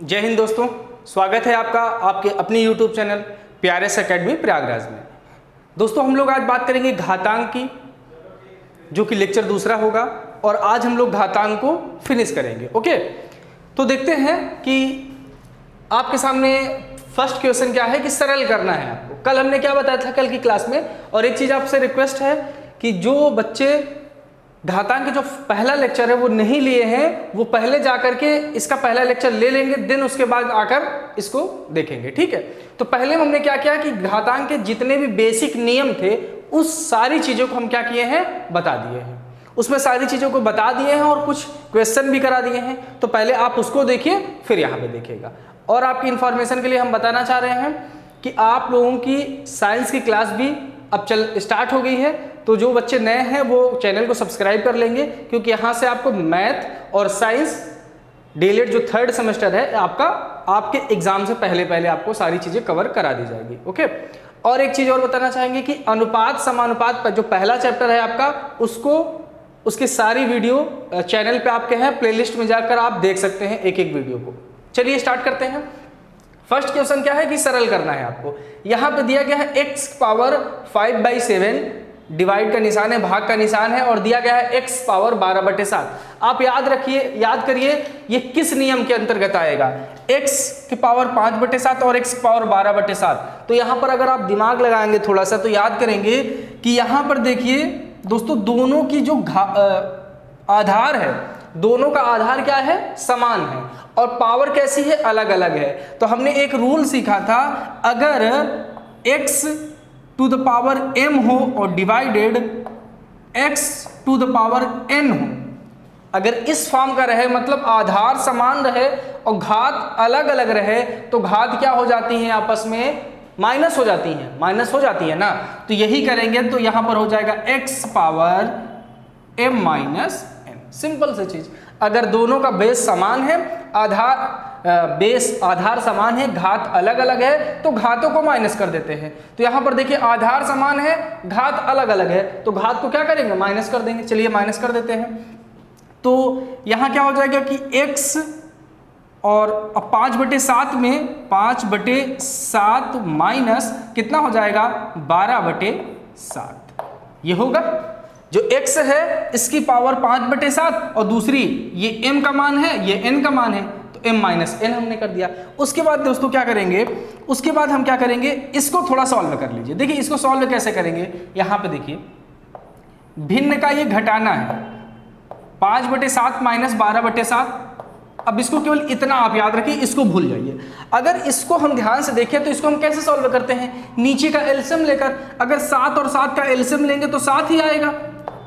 जय हिंद दोस्तों, स्वागत है आपका आपके अपनी YouTube channel PRS academy Prayagraj में। दोस्तों हम लोग आज बात करेंगे घातांक की, जो कि लेक्चर दूसरा होगा और आज हम लोग घातांक को फिनिश करेंगे। ओके, तो देखते हैं कि आपके सामने फर्स्ट क्वेश्चन क्या है कि सरल करना है आपको। कल हमने क्या बताया था कल की क्लास में, और एक चीज़ आपसे रिक्वेस्ट है कि जो बच्चे घातांक जो पहला लेक्चर है वो नहीं लिए हैं, वो पहले जाकर के इसका पहला लेक्चर ले लेंगे, देन उसके बाद आकर इसको देखेंगे। ठीक है, तो पहले हमने क्या किया कि घातांक के जितने भी बेसिक नियम थे उस सारी चीज़ों को हम क्या किए हैं, बता दिए हैं। उसमें सारी चीज़ों को बता दिए हैं और कुछ क्वेश्चन भी करा दिए हैं। तो पहले आप उसको देखिए, फिर यहाँ पे देखिएगा। और आपकी इंफॉर्मेशन के लिए हम बताना चाह रहे हैं कि आप लोगों की साइंस की क्लास भी अब स्टार्ट हो गई है। तो जो बच्चे नए हैं वो चैनल को सब्सक्राइब कर लेंगे, क्योंकि यहाँ से आपको मैथ और साइंस डीएलएड जो थर्ड सेमेस्टर है आपका, आपके एग्जाम से पहले आपको सारी चीज़ें कवर करा दी जाएगी। ओके, और एक चीज़ और बताना चाहेंगे कि अनुपात समानुपात पर जो पहला चैप्टर है आपका, उसकी सारी वीडियो चैनल पे आपके हैं, प्लेलिस्ट में जाकर आप देख सकते हैं एक एक वीडियो को। चलिए स्टार्ट करते हैं। फर्स्ट क्वेश्चन क्या है कि सरल करना है आपको। यहाँ पे दिया गया है x पावर 5/7, डिवाइड का निशान है, भाग का निशान है, और दिया गया है x पावर 12/7। आप याद करिए ये किस नियम के अंतर्गत आएगा, x की पावर 5/7 और x पावर 12/7। तो यहाँ पर अगर आप दिमाग लगाएंगे थोड़ा सा तो याद करेंगे कि यहाँ पर देखिए दोस्तों, दोनों की जो आधार है, दोनों का आधार क्या है, समान है, और पावर कैसी है, अलग अलग है। तो हमने एक रूल सीखा था, अगर x to the power m हो और divided x to the power n हो, अगर इस फॉर्म का रहे, मतलब आधार समान रहे और घात अलग अलग रहे, तो घात क्या हो जाती है, आपस में माइनस हो जाती है ना। तो यही करेंगे, तो यहां पर हो जाएगा x power m minus n। Simple सी चीज, अगर दोनों का बेस समान है, आधार समान है, घात अलग अलग है, तो घातों को माइनस कर देते हैं। तो यहाँ पर देखिए आधार समान है, घात अलग अलग है, तो घात को क्या करेंगे, माइनस कर देंगे। चलिए माइनस कर देते हैं। तो यहाँ क्या हो जाएगा कि x और 5/7 में 5/7 माइनस कितना हो जाएगा, 12/7। ये होगा जो x है इसकी पावर 5/7 और दूसरी ये m का मान है, ये n का मान है, तो m माइनस n हमने कर दिया। उसके बाद दोस्तों क्या करेंगे, उसके बाद हम क्या करेंगे, इसको थोड़ा सॉल्व कर लीजिए। देखिए इसको सॉल्व कैसे करेंगे, यहाँ पे देखिए भिन्न का ये घटाना है, 5/7 माइनस 12/7। अब इसको केवल इतना आप याद रखिए, इसको भूल जाइए। अगर इसको हम ध्यान से देखें तो इसको हम कैसे सॉल्व करते हैं, नीचे का एलसीएम लेकर। अगर 7 और 7 का एलसीएम लेंगे तो 7 ही आएगा।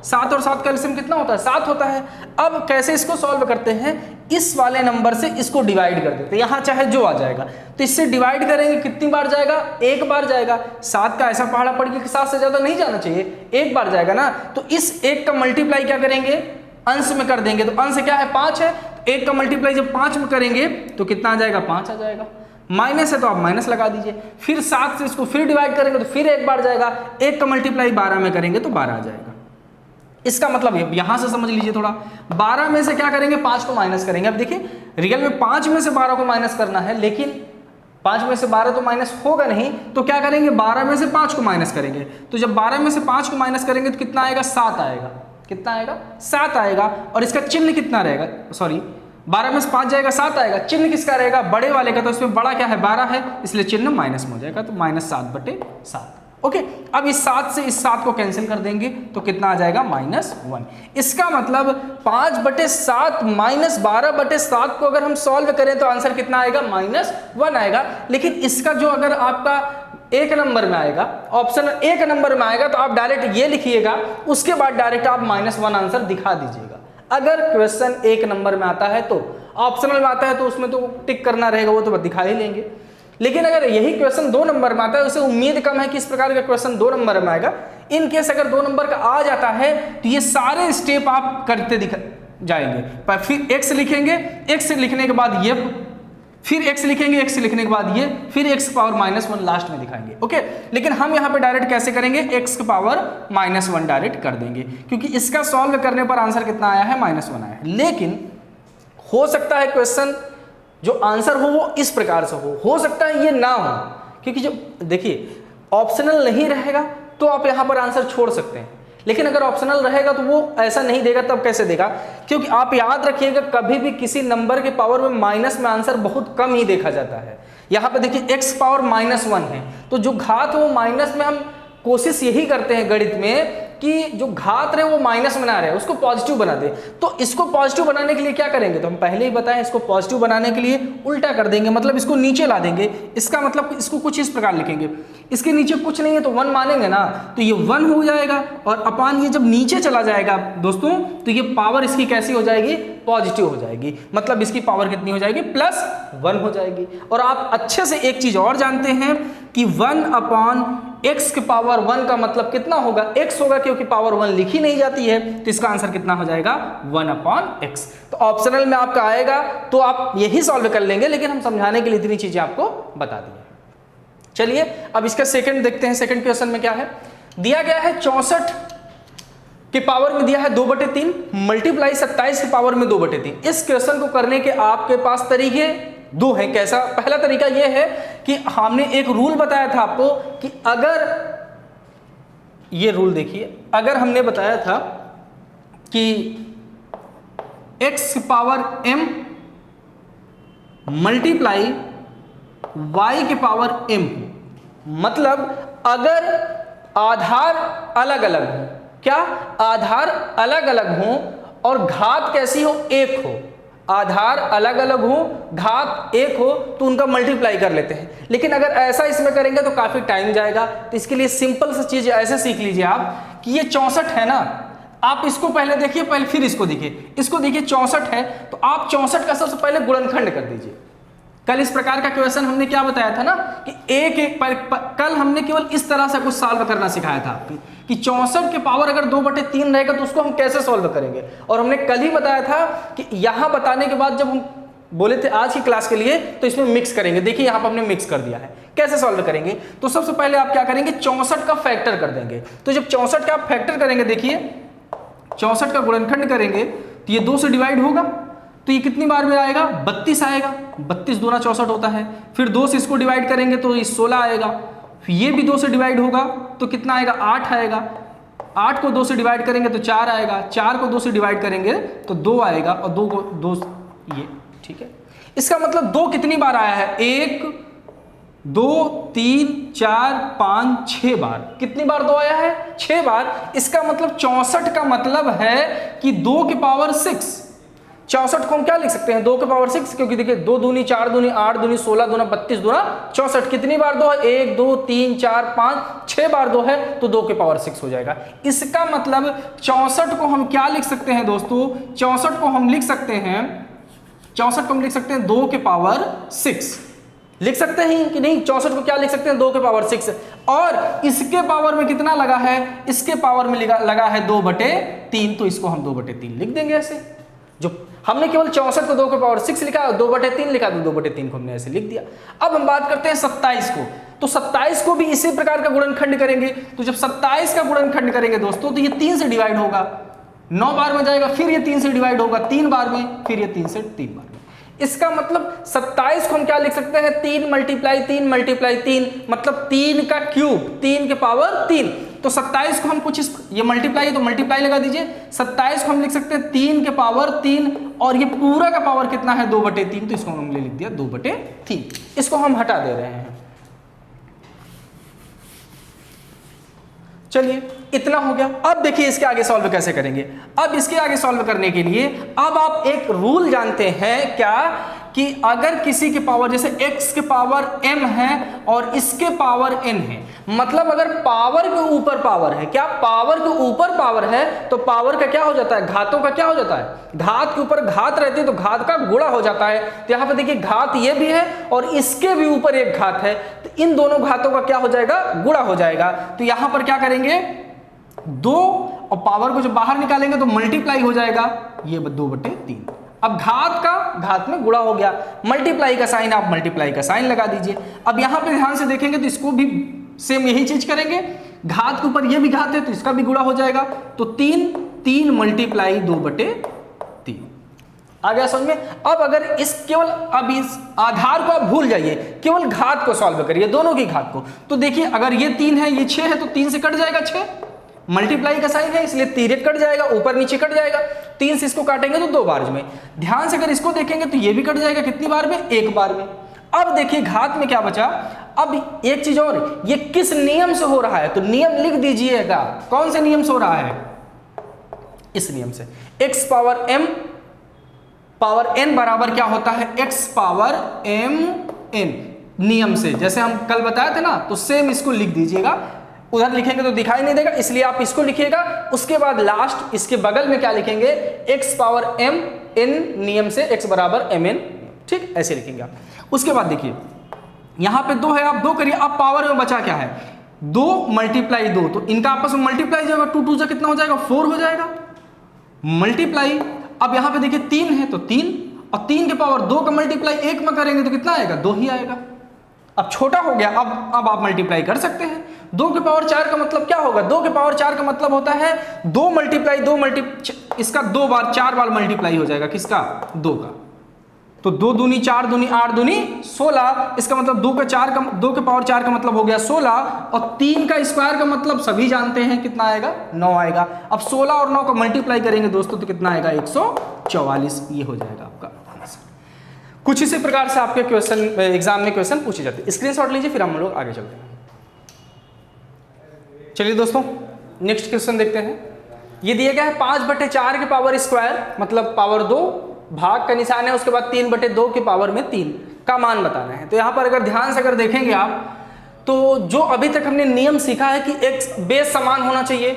7 और 7 का एलसीएम कितना होता है, 7 होता है। अब कैसे इसको सॉल्व करते हैं, इस वाले नंबर से इसको डिवाइड कर देते हैं, यहाँ चाहे जो आ जाएगा, तो इससे डिवाइड करेंगे, कितनी बार जाएगा, एक बार जाएगा। 7 का ऐसा पहाड़ा पड़ गया कि 7 से ज्यादा नहीं जाना चाहिए, एक बार जाएगा ना। तो इस एक का मल्टीप्लाई क्या करेंगे, अंश में कर देंगे। तो अंश क्या है, 5 है, तो एक का मल्टीप्लाई जब 5 में करेंगे तो कितना आ जाएगा, 5 आ जाएगा। माइनस है तो आप माइनस लगा दीजिए। फिर 7 से इसको फिर डिवाइड करेंगे तो फिर एक बार जाएगा, एक का मल्टीप्लाई 12 में करेंगे तो 12 आ जाएगा। इसका मतलब यहां से समझ लीजिए थोड़ा, 12 में से क्या करेंगे, 5 को माइनस करेंगे। अब देखिए रियल में 5 में से 12 को माइनस करना है, लेकिन 5 में से 12 तो माइनस होगा नहीं, तो क्या करेंगे, 12 में से 5 को माइनस करेंगे। तो जब 12 में से 5 को माइनस करेंगे तो कितना आएगा, 7 आएगा। कितना आएगा, 7 आएगा। और इसका चिन्ह कितना रहेगा, सॉरी 12 में से 5 जाएगा, 7 आएगा। चिन्ह किसका रहेगा, बड़े वाले का, तो इसमें बड़ा क्या है, 12 है, इसलिए चिन्ह माइनस में हो जाएगा, तो -7/7। ओके, अब इस 7 से इस 7 को कैंसिल कर देंगे तो कितना आ जाएगा, -1। इसका मतलब 5/7 माइनस 12/7 को अगर हम सॉल्व करें तो आंसर कितना आएगा, -1 आएगा। लेकिन इसका जो अगर आपका एक नंबर में आएगा, ऑप्शन एक नंबर में आएगा, तो आप डायरेक्ट ये लिखिएगा, उसके बाद डायरेक्ट आप -1 आंसर दिखा दीजिएगा। अगर क्वेश्चन एक नंबर में आता है तो, ऑप्शनल में आता है तो उसमें तो टिक करना रहेगा, वो तो दिखा ही लेंगे। लेकिन अगर यही क्वेश्चन 2 नंबर में आता है, उसे उम्मीद कम है कि इस प्रकार का क्वेश्चन 2 नंबर में आएगा। इन केस अगर 2 नंबर का आ जाता है तो ये सारे स्टेप आप करते जाएंगे। पर फिर x लिखेंगे, x लिखने के बाद ये, फिर x लिखेंगे, x लिखने के बाद ये, फिर x पावर -1 लास्ट में दिखाएंगे। ओके, लेकिन हम यहाँ पे डायरेक्ट कैसे करेंगे, x की पावर -1 डायरेक्ट कर देंगे, क्योंकि इसका सॉल्व करने पर आंसर कितना आया है, -1 आया है। लेकिन हो सकता है क्वेश्चन जो आंसर हो वो इस प्रकार से हो सकता है ये ना हो, क्योंकि जो देखिए ऑप्शनल नहीं रहेगा तो आप यहाँ पर आंसर छोड़ सकते हैं, लेकिन अगर ऑप्शनल रहेगा तो वो ऐसा नहीं देगा, तब कैसे देगा? क्योंकि आप याद रखिएगा कभी भी किसी नंबर के पावर में माइनस में आंसर बहुत कम ही देखा जाता है। यहाँ पे देखिए x पावर -1 है, तो जो घात है वो माइनस में, हम कोशिश यही करते हैं गणित में कि जो घात रहे वो माइनस में ना रहे, उसको पॉजिटिव बना दे। तो इसको पॉजिटिव बनाने के लिए क्या करेंगे? तो हम पहले ही बताएं, इसको पॉजिटिव बनाने के लिए उल्टा कर देंगे, मतलब इसको नीचे ला देंगे। इसका मतलब इसको कुछ इस प्रकार लिखेंगे, इसके नीचे कुछ नहीं है तो 1 मानेंगे ना, तो ये 1 हो जाएगा, और अपान ये जब नीचे चला जाएगा दोस्तों तो ये पावर इसकी कैसी हो जाएगी? पॉजिटिव हो जाएगी, मतलब इसकी पावर कितनी हो जाएगी? +1 हो जाएगी। और आप अच्छे से एक चीज और जानते हैं कि 1/x के पावर 1 का मतलब कितना होगा? x होगा, क्योंकि पावर 1 लिखी नहीं जाती है, तो इसका आंसर कितना हो जाएगा? 1/x। तो ऑप्शनल में आपका आएगा तो आप यही सॉल्व कर लेंगे, लेकिन हम समझाने के लिए इतनी चीजें आपको बता दी है। चलिए अब इसका सेकंड देखते हैं। सेकंड क्वेश्चन में क्या है दिया गया है? 64 के पावर में दिया है 2/3 मल्टीप्लाई 27 के पावर में 2/3। इस क्वेश्चन को करने के आपके पास तरीके दो हैं। कैसा? पहला तरीका यह है कि हमने एक रूल बताया था आपको कि अगर ये रूल देखिए, अगर हमने बताया था कि x power m multiply y के पावर m हो, मतलब अगर आधार अलग अलग हो, क्या आधार अलग अलग हो और घात कैसी हो? 1 हो। आधार अलग अलग हो, घात 1 हो, तो उनका मल्टीप्लाई कर लेते हैं। लेकिन अगर ऐसा इसमें करेंगे तो काफी टाइम जाएगा, तो इसके लिए सिंपल सी चीज ऐसे सीख लीजिए आप कि ये 64 है ना, आप इसको पहले देखिए, पहले फिर इसको देखिए। इसको देखिए 64 है तो आप 64 का सबसे पहले गुणनखंड कर दीजिए। कल इस प्रकार का क्वेश्चन हमने क्या बताया था ना कि कल हमने केवल इस तरह से कुछ सॉल्व करना सिखाया था आपको कि 64 के पावर अगर 2/3 रहेगा तो उसको हम कैसे सॉल्व करेंगे। और हमने कल ही बताया था कि यहां बताने के बाद जब हम बोले थे आज की क्लास के लिए तो इसमें मिक्स करेंगे। देखिए यहां पर हमने मिक्स कर दिया है। कैसे सॉल्व करेंगे? तो सबसे पहले आप क्या करेंगे? 64 का फैक्टर कर देंगे। तो जब 64 का आप फैक्टर करेंगे, देखिए 64 का गुणनखंड करेंगे तो ये 2 से डिवाइड होगा, तो ये कितनी बार में आएगा? 32 आएगा। 32 दूना 64 होता है। फिर 2 से इसको डिवाइड करेंगे तो ये 16 आएगा। फिर ये भी 2 से डिवाइड होगा तो कितना आएगा? 8 आएगा। 8 को 2 से डिवाइड करेंगे तो 4 आएगा। 4 को 2 से डिवाइड करेंगे तो 2 आएगा, और 2 को 2 ये, ठीक है। इसका मतलब 2 कितनी बार आया है? 1 2 3 4 5 6 बार। कितनी बार 2 आया है? 6 बार। इसका मतलब 64 का मतलब है कि 2 के पावर 6। 64 को हम क्या लिख सकते हैं? 2 के पावर 6, क्योंकि देखिए 2 दूनी 4 दूनी 8 दूनी 16 दूना 32 दूना 64। कितनी बार 2 है? 1 2 3 4 5 6 बार 2 है तो 2 के पावर 6 हो जाएगा। इसका मतलब 64 को हम क्या लिख सकते हैं दोस्तों? 64 को हम लिख सकते हैं 2 के पावर 6 लिख सकते हैं कि नहीं? 64 को क्या लिख सकते हैं? 2 के पावर 6। और इसके पावर में कितना लगा है? इसके पावर में लगा है 2/3, तो इसको हम 2/3 लिख देंगे ऐसे। जो हमने केवल 64 को 2 के पावर 6 लिखा, 2/3 लिखा, तो 2/3 को हमने ऐसे लिख दिया। अब हम बात करते हैं 27 को। तो 27 को भी इसी प्रकार का गुणनखंड करेंगे। तो जब 27 का गुणनखंड करेंगे दोस्तों तो ये 3 से डिवाइड होगा, 9 बार में जाएगा, फिर ये 3 से डिवाइड होगा 3 बार में, फिर ये 3 से 3 बार में। इसका मतलब 27 को हम क्या लिख सकते हैं? 3 मल्टीप्लाई 3 मतलब 3 का क्यूब, 3 के पावर 3। तो 27 को हम कुछ ये मल्टीप्लाई है तो मल्टीप्लाई लगा दीजिए। 27 को हम लिख सकते हैं 3 के पावर 3, और ये पूरा का पावर कितना है? 2/3, तो इसको हमने लिख दिया 2/3। इसको हम हटा दे रहे हैं। चलिए इतना हो गया। अब देखिए इसके आगे सॉल्व कैसे करेंगे। अब इसके आगे सॉल्व करने के लिए अब आप एक रूल जानते हैं क्या, कि अगर किसी के पावर जैसे x के पावर m है और इसके पावर n है, मतलब अगर पावर के ऊपर पावर है, क्या पावर के ऊपर पावर है तो पावर का क्या हो जाता है? घातों का क्या हो जाता है? घात के ऊपर घात रहती है तो घात का गुणा हो जाता है। तो यहाँ पे देखिए घात ये भी है और इसके भी ऊपर एक घात है, तो इन दोनों घातों का क्या हो जाएगा? गुणा हो जाएगा। तो यहाँ पर क्या करेंगे? 2 और पावर को जब बाहर निकालेंगे तो मल्टीप्लाई हो जाएगा, ये 2/3। अब घात का घात में गुणा हो गया, मल्टीप्लाई का साइन आप मल्टीप्लाई का साइन लगा दीजिए। अब यहां पे ध्यान से देखेंगे तो इसको भी सेम यही चीज करेंगे। घात के ऊपर ये भी घात है तो इसका भी गुणा हो जाएगा, तो 3 मल्टीप्लाई 2/3। आ गया समझ में। अब अगर इस केवल अब इस आधार को आप भूल जाइए, केवल घात को सॉल्व करिए, दोनों की घात को। तो देखिए अगर ये 3 है, ये 6 है, तो 3 से कट जाएगा 6, मल्टीप्लाई का साइन है इसलिए 3 कट जाएगा, ऊपर नीचे कट जाएगा। 3 से इसको काटेंगे तो 2 बार में। ध्यान से अगर इसको देखेंगे तो ये भी कट जाएगा, कितनी बार में? 1 बार में। अब देखिए घात में क्या बचा। अब एक चीज और, ये किस नियम से हो रहा है, तो नियम लिख दीजिएगा। कौन से नियम से हो रहा है? इस नियम से, x power m power n बराबर क्या होता है? x पावर m n नियम से। जैसे हम कल बताए थे ना, तो सेम इसको लिख दीजिएगा। उधर लिखेंगे तो दिखाई नहीं देगा, इसलिए आप इसको लिखिएगा। उसके बाद लास्ट इसके बगल में क्या लिखेंगे? x पावर m n नियम से x बराबर m n, ठीक, ऐसे लिखेंगे आप। उसके बाद देखिए यहां पे 2 है, आप 2 करिए। अब पावर में बचा क्या है? 2 मल्टीप्लाई 2, तो इनका आपस में मल्टीप्लाई जाएगा, 2 2 जा कितना हो जाएगा? 4 हो जाएगा, मल्टीप्लाई। अब यहां पे देखिए 3 है तो 3, और 3 के पावर 2 का मल्टीप्लाई 1 में करेंगे तो कितना आएगा? 2 ही आएगा। अब छोटा हो गया, अब आप मल्टीप्लाई कर सकते हैं। 2 के पावर 4 का मतलब क्या होगा? 2 के पावर 4 का मतलब होता है 2 मल्टीप्लाई 2 इसका 2 बार 4 बार मल्टीप्लाई हो जाएगा, किसका? 2 का। तो 2 दूनी 4 दूनी 8 दूनी 16, इसका मतलब 2 के पावर 4 का मतलब हो गया 16, और 3 का स्क्वायर का मतलब सभी जानते हैं कितना आएगा? 9 आएगा। अब 16 और 9 का मल्टीप्लाई करेंगे दोस्तों तो कितना आएगा? 144, ये हो जाएगा आपका आंसर। कुछ इसी प्रकार से आपके क्वेश्चन एग्जाम में क्वेश्चन पूछे जाते हैं। स्क्रीनशॉट लीजिए, फिर हम लोग आगे चलते हैं। चलिए दोस्तों नेक्स्ट क्वेश्चन देखते हैं। ये दिया गया है 5/4 के पावर स्क्वायर, मतलब पावर 2, भाग का निशान है, उसके बाद 3/2 के पावर में 3 का मान बताना है। तो यहाँ पर अगर ध्यान से अगर देखेंगे आप, तो जो अभी तक हमने नियम सीखा है कि एक बेस समान होना चाहिए,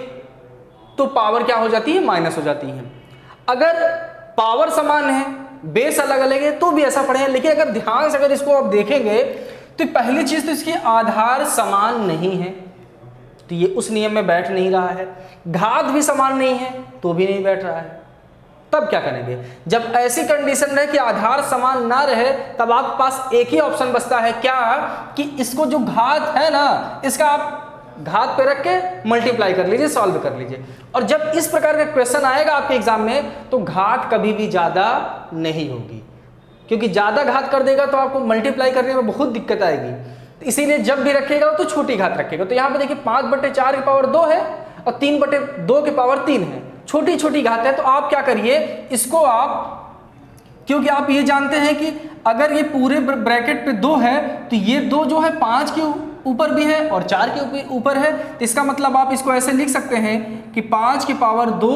तो पावर क्या हो जाती है? माइनस हो जाती है। अगर पावर समान है, बेस अलग अलग है, तो भी ऐसा पढ़े। लेकिन अगर ध्यान से अगर इसको आप देखेंगे तो पहली चीज तो इसकी आधार समान नहीं है, तो ये उस नियम में बैठ नहीं रहा है। घात भी समान नहीं है तो भी नहीं बैठ रहा है। तब क्या करेंगे? जब ऐसी कंडीशन रहे कि आधार समान ना रहे, तब आपके पास एक ही ऑप्शन बचता है, क्या? कि इसको जो घात है ना, इसका आप घात पे रख के मल्टीप्लाई कर लीजिए, सॉल्व कर लीजिए। और जब इस प्रकार का क्वेश्चन आएगा आपके एग्जाम में, तो घात कभी भी ज्यादा नहीं होगी, क्योंकि ज्यादा घात कर देगा तो आपको मल्टीप्लाई करने में बहुत दिक्कत आएगी। तो इसीलिए जब भी रखेगा तो छोटी घात रखेगा। तो यहाँ पे देखिए 5/4 की पावर 2 है और 3/2 की पावर 3 है, छोटी छोटी घात है। तो आप क्या करिए, इसको आप, क्योंकि आप ये जानते हैं कि अगर ये पूरे ब्रैकेट पे 2 है, तो ये 2 जो है 5 के ऊपर भी है और 4 के ऊपर है। तो इसका मतलब आप इसको ऐसे लिख सकते हैं कि 5 की पावर 2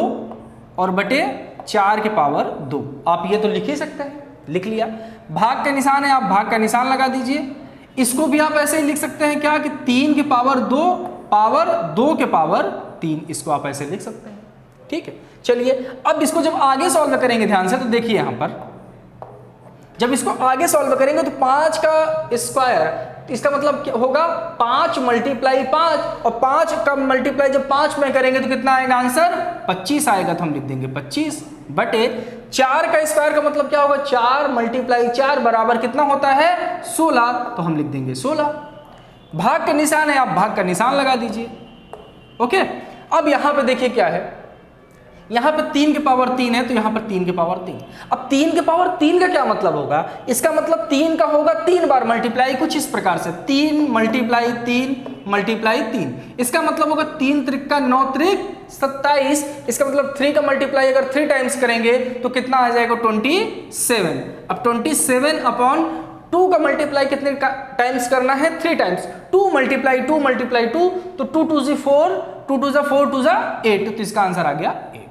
और बटे 4 की पावर 2। आप ये तो लिख ही सकते हैं, लिख लिया। भाग का निशान है, आप भाग का निशान लगा दीजिए। इसको भी आप ऐसे ही लिख सकते हैं, क्या? कि 3 की पावर 2 पावर 2 के पावर 3, इसको आप ऐसे लिख सकते हैं। ठीक है, चलिए अब इसको जब आगे सॉल्व करेंगे ध्यान से, तो देखिए यहां पर जब इसको आगे सॉल्व करेंगे तो 5 का स्क्वायर, इसका मतलब क्या होगा? 5 मल्टीप्लाई 5, और 5 का मल्टीप्लाई जब 5 में करेंगे तो कितना आएगा आंसर? 25 आएगा। तो हम लिख देंगे 25 बटे 4 का स्क्वायर का मतलब क्या होगा? 4 मल्टीप्लाई 4 बराबर कितना होता है? 16। तो हम लिख देंगे 16। भाग का निशान है, आप भाग का निशान लगा दीजिए। ओके, अब यहां पे देखिए क्या है, यहां पे 3 के पावर 3 है, तो यहां पर 3 के पावर 3। अब 3 के पावर 3 का क्या मतलब होगा? इसका मतलब 3 का होगा 3 बार मल्टीप्लाई, कुछ इस प्रकार से 3 मल्टीप्लाई 3 मल्टीप्लाई 3। इसका मतलब होगा 3 त्रिक 9 त्रिक 27। इसका मतलब 3 का मल्टीप्लाई अगर 3 टाइम्स करेंगे तो कितना आ जाएगा? 27। अब 27 अपॉन 2 का मल्टीप्लाई कितने टाइम्स करना है? 3 टाइम्स। 2 मल्टीप्लाई 2 मल्टीप्लाई 2, तो 2 2 जी 4, 2 2 जा 4, 2 जा 8, तो इसका आंसर आ गया 8।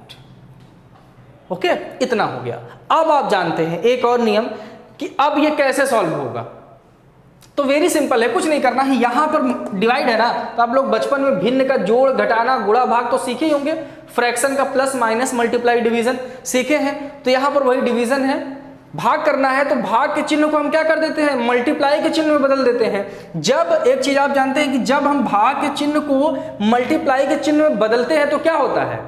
ओके, इतना हो गया। अब आप जानते हैं एक और नियम कि अब ये कैसे सॉल्व होगा। तो वेरी सिंपल है, कुछ नहीं करना है। यहां पर डिवाइड है ना, तो आप लोग बचपन में भिन्न का जोड़ घटाना गुणा भाग तो सीखे ही होंगे। फ्रैक्शन का प्लस माइनस मल्टीप्लाई डिवीजन सीखे हैं, तो यहां पर वही डिवीजन है। भाग करना है तो भाग के चिन्ह को हम क्या कर देते हैं? मल्टीप्लाई के चिन्ह में बदल देते हैं। जब एक चीज आप जानते हैं कि जब हम भाग के चिन्ह को मल्टीप्लाई के चिन्ह में बदलते हैं तो क्या होता है?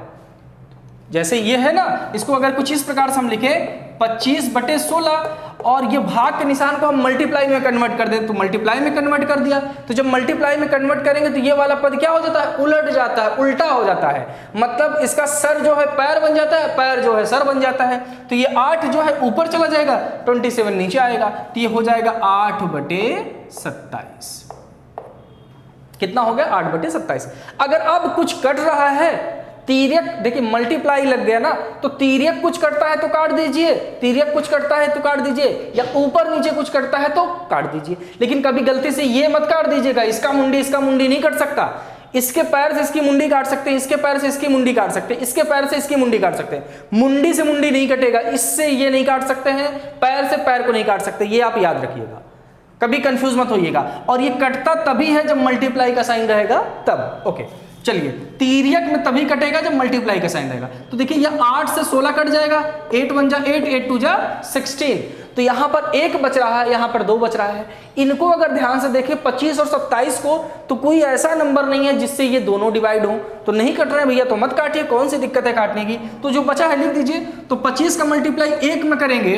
जैसे ये है ना, इसको अगर कुछ इस प्रकार से हम लिखें 25/16 और ये भाग के निशान को हम मल्टीप्लाई में कन्वर्ट कर दें तो मल्टीप्लाई में कन्वर्ट कर दिया। तो जब मल्टीप्लाई में कन्वर्ट करेंगे तो ये वाला पद क्या हो जाता है, उलट जाता है, उल्टा हो जाता है। मतलब इसका सर जो है पैर बन जाता है, पैर जो है सर बन जाता है। तो ये 8 जो है ऊपर चला जाएगा, 27 नीचे आएगा, तो ये हो जाएगा 8/27। कितना हो गया, 8/27। अगर अब कुछ कट रहा है, तिर्यक देखिए मल्टीप्लाई लग गया ना, तो तिर्यक कुछ कटता है तो काट दीजिए, तिर्यक कुछ कटता है तो काट दीजिए, या ऊपर नीचे कुछ कटता है तो काट दीजिए। लेकिन कभी गलती से ये मत काट दीजिएगा, इसका मुंडी नहीं कट सकता। इसके पैर से इसकी मुंडी काट सकते हैं, इसके पैर से इसकी मुंडी काट सकते हैं, इसके पैर से इसकी मुंडी काट सकते हैं। मुंडी से मुंडी नहीं कटेगा, इससे ये नहीं काट सकते हैं, पैर से पैर को नहीं काट सकते। ये आप याद रखिएगा, कभी कंफ्यूज मत होइएगा। और ये कटता तभी है जब मल्टीप्लाई का साइन रहेगा तब। ओके चलिए, तिर्यक में तभी कटेगा जब मल्टीप्लाई का साइन रहेगा। तो देखिए ये 8 से 16 कट जाएगा, 8 1 जा 8, 8 2 जा 16। तो यहां पर 1 बच रहा है, यहां पर 2 बच रहा है। इनको अगर ध्यान से देखें 25 और 27 को, तो कोई ऐसा नंबर नहीं है जिससे ये दोनों डिवाइड हो। तो नहीं कट रहे हैं भैया तो मत काटिए, कौन सी दिक्कत है काटने की। तो जो बचा है लिख दीजिए। तो 25 का मल्टीप्लाई 1 में करेंगे,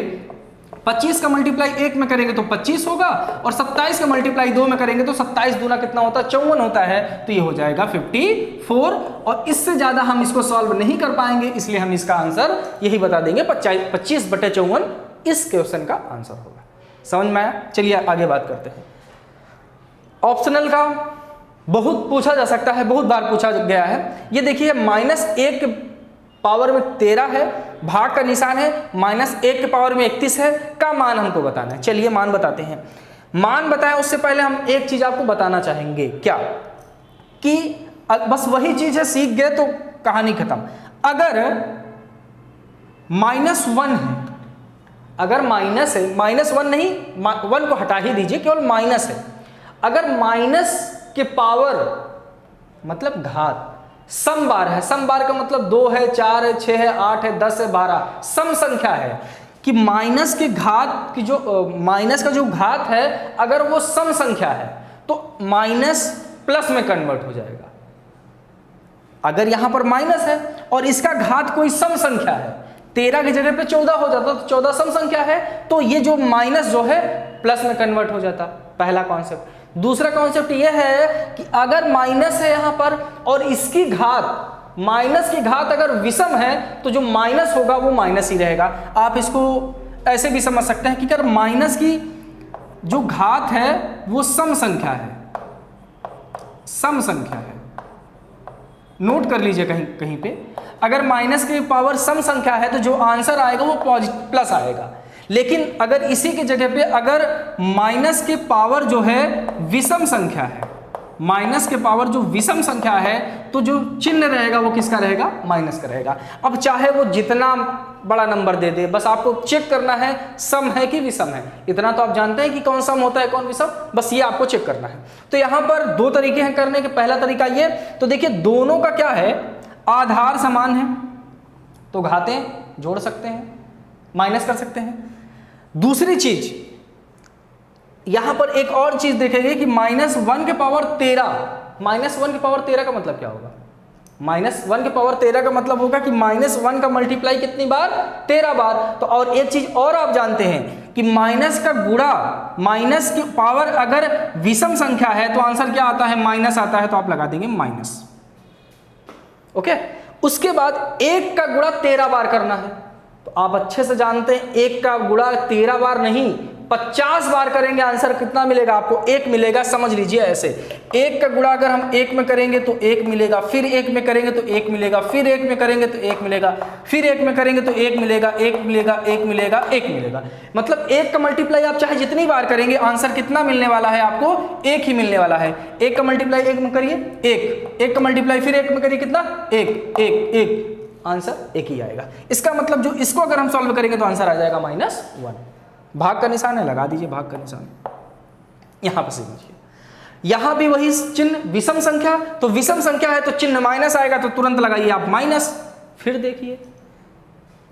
25 का मल्टीप्लाई 1 में करेंगे तो 25 होगा, और 27 का मल्टीप्लाई 2 में करेंगे तो 27 दूना कितना होता है, 54 होता है। तो ये हो जाएगा 54। और इससे ज्यादा हम इसको सॉल्व नहीं कर पाएंगे, इसलिए हम इसका आंसर यही बता देंगे, 25/54 इस क्वेश्चन का आंसर होगा। समझ में आया? चलिए आगे बात करते हैं। ऑप्शनल का बहुत पूछा जा सकता है, बहुत बार पूछा गया है। ये देखिए -1 पावर में 13 है, भाग का निशान है, -1 के पावर में 31 है, का मान हमको बताना है। चलिए मान बताते हैं। मान बताएं उससे पहले हम एक चीज आपको बताना चाहेंगे, क्या कि बस वही चीज है, सीख गए तो कहानी खत्म। अगर -1 है, अगर माइनस है, -1 नहीं, 1 को हटा ही दीजिए, केवल माइनस है। अगर माइनस के पावर मतलब घात सम बार है, सम बार का मतलब 2 है, 4 है, 6 है, 8 है, 10 है, 12 सम संख्या है, कि माइनस के घात की जो माइनस का जो घात है अगर वो सम संख्या है तो माइनस प्लस में कन्वर्ट हो जाएगा। अगर यहां पर माइनस है और इसका घात कोई सम संख्या है, 13 की जगह पे 14 हो जाता तो 14 सम संख्या है, तो ये जो माइनस जो है प्लस में कन्वर्ट हो जाता। पहला कॉन्सेप्ट। दूसरा कॉन्सेप्ट ये है कि अगर माइनस है यहां पर और इसकी घात, माइनस की घात अगर विषम है तो जो माइनस होगा वो माइनस ही रहेगा। आप इसको ऐसे भी समझ सकते हैं कि अगर माइनस की जो घात है वो सम संख्या है, सम संख्या है, नोट कर लीजिए कहीं कहीं पे, अगर माइनस की पावर सम संख्या है तो जो आंसर आएगा वो प्लस आएगा। लेकिन अगर इसी की जगह पे अगर माइनस के पावर जो है विषम संख्या है, माइनस के पावर जो विषम संख्या है तो जो चिन्ह रहेगा वो किसका रहेगा, माइनस का रहेगा। अब चाहे वो जितना बड़ा नंबर दे दे, बस आपको चेक करना है सम है कि विषम है। इतना तो आप जानते हैं कि कौन सम होता है कौन विषम, बस ये आपको चेक करना है। तो यहाँ पर 2 तरीके हैं करने के। पहला तरीका ये, तो देखिए दोनों का क्या है, आधार समान है तो घातें जोड़ सकते हैं, माइनस कर सकते हैं। दूसरी चीज यहां पर एक और चीज देखेंगे कि -1 के पावर 13, -1 के पावर 13 का मतलब क्या होगा, -1 के पावर 13 का मतलब होगा कि -1 का मल्टीप्लाई कितनी बार, 13 बार। तो और एक चीज और आप जानते हैं कि माइनस का गुणा, माइनस की पावर अगर विषम संख्या है तो आंसर क्या आता है, माइनस आता है, तो आप लगा देंगे माइनस। ओके, उसके बाद 1 का गुणा 13 बार करना है, तो आप अच्छे से जानते हैं 1 का गुणा 13 बार नहीं 50 बार करेंगे, आंसर कितना मिलेगा आपको, 1 मिलेगा। समझ लीजिए ऐसे, 1 का गुणा अगर हम 1 में करेंगे तो 1 मिलेगा, फिर 1 में करेंगे तो 1 मिलेगा, फिर 1 में करेंगे तो 1 मिलेगा, फिर 1 में करेंगे तो 1 मिलेगा, 1 मिलेगा, 1 मिलेगा, 1 मिलेगा। मतलब 1 का मल्टीप्लाई आप चाहे जितनी बार करेंगे आंसर कितना मिलने वाला है आपको, 1 ही मिलने वाला है। 1 का मल्टीप्लाई 1 में करिए 1, 1 का मल्टीप्लाई फिर 1 में करिए कितना, 1, 1, 1, आंसर 1 ही आएगा। इसका मतलब जो इसको अगर हम सॉल्व करेंगे तो आंसर आ जाएगा -1। भाग का निशान है, लगा दीजिए भाग का निशान, यहां पर समझिए। यहां भी वही चिन्ह, विषम संख्या, तो विषम संख्या है तो चिन्ह माइनस आएगा, तो तुरंत लगाइए आप माइनस। फिर देखिए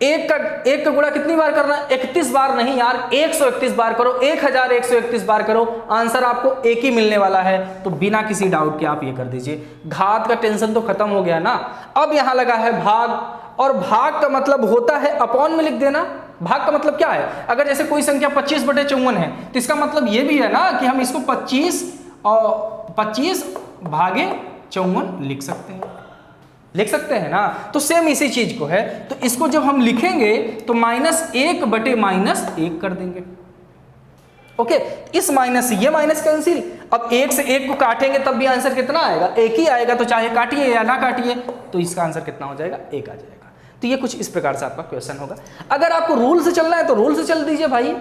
1 का गुणा कितनी बार करना है, 31 बार नहीं यार, 131 बार करो, 1131 बार करो, आंसर आपको 1 ही मिलने वाला है। तो बिना किसी डाउट के आप ये कर दीजिए। घात का टेंशन तो खत्म हो गया ना। अब यहां लगा है भाग, और भाग का मतलब होता है अपॉन में लिख देना। भाग का मतलब क्या है, अगर जैसे कोई संख्या 25/54 है तो इसका मतलब ये भी है ना कि हम इसको 25 और 25/54 लिख सकते हैं, लिख सकते हैं ना। तो सेम इसी चीज को है, तो इसको जब हम लिखेंगे तो -1/-1 कर देंगे। ओके, इस माइनस से ये माइनस कैंसिल। अब 1 से 1 को काटेंगे तब भी आंसर कितना आएगा, 1 ही आएगा। तो चाहे काटिए या ना काटिए तो इसका आंसर कितना हो जाएगा, 1 आ जाएगा। तो ये कुछ इस प्रकार से आपका क्वेश्चन होगा। अगर आपको रूल से चलना है तो रूल से चल दीजिए भाई,